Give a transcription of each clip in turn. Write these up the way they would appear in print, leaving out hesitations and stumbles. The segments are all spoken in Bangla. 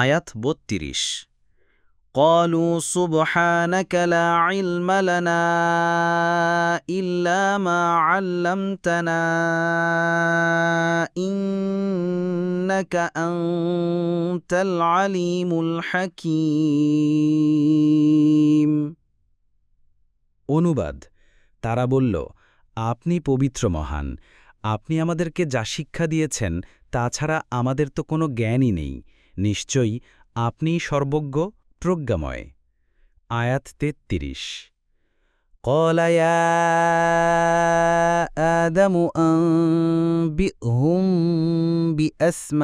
আয়াত ৩২। قالوا سبحانك لا علم لنا إلا ما علمتنا إنك أنت العليم الحكيم। অনুবাদ, তারা বলল, আপনি পবিত্র মহান, আপনি আমাদেরকে যা শিক্ষা দিয়েছেন তা ছাড়া আমাদের তো কোনো জ্ঞানই নেই, নিশ্চয়ই আপনিই সর্বজ্ঞ প্রজ্ঞাময়। আয়াত ৩৩। قال يا آدم أنبئهم بأسمائهم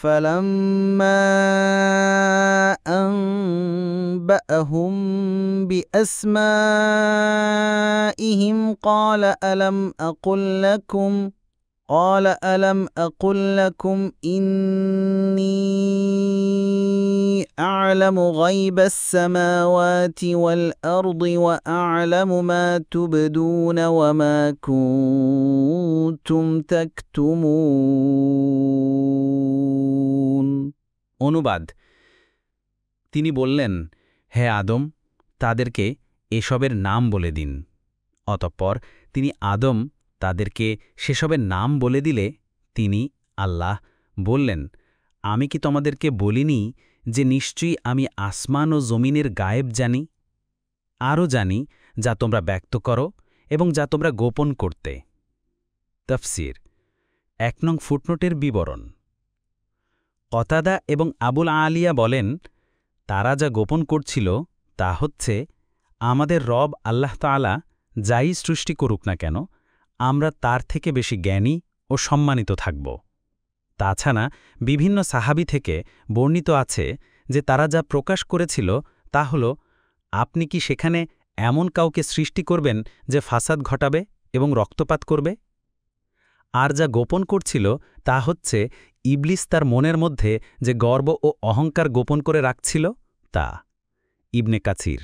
فلما أنبأهم بأسمائهم قال ألم أقل لكم إني أعلم غيب السماوات والأرض وأعلم ما تبدون وما كنتم تكتمون। অনুবাদ, তিনি বললেন, হে আদম, তাদেরকে এসবের নাম বলে দিন। অতঃপর তিনি আদম তাদেরকে সেসবের নাম বলে দিলে তিনি আল্লাহ বললেন, আমি কি তোমাদেরকে বলিনি যে নিশ্চয়ই আমি আসমান ও জমিনের গায়েব জানি, আরও জানি যা তোমরা ব্যক্ত করো এবং যা তোমরা গোপন করতে। তফসির ১ নং ফুটনোটের বিবরণ। কতাদা এবং আবুল আলিয়া বলেন, তারা যা গোপন করছিল তা হচ্ছে, আমাদের রব আল্লাহ তাআলা যাই সৃষ্টি করুক না কেন, আমরা তার থেকে বেশি জ্ঞানী ও সম্মানিত থাকব। তাছাড়া বিভিন্ন সাহাবী থেকে বর্ণিত আছে যে তারা যা প্রকাশ করেছিল তা হল, আপনি কি সেখানে এমন কাউকে সৃষ্টি করবেন যে ফাসাদ ঘটাবে এবং রক্তপাত করবে? আর যা গোপন করছিল তা হচ্ছে ইবলিস তার মনের মধ্যে যে গর্ব ও অহংকার গোপন করে রাখছিল তা। ইবনে কাসির।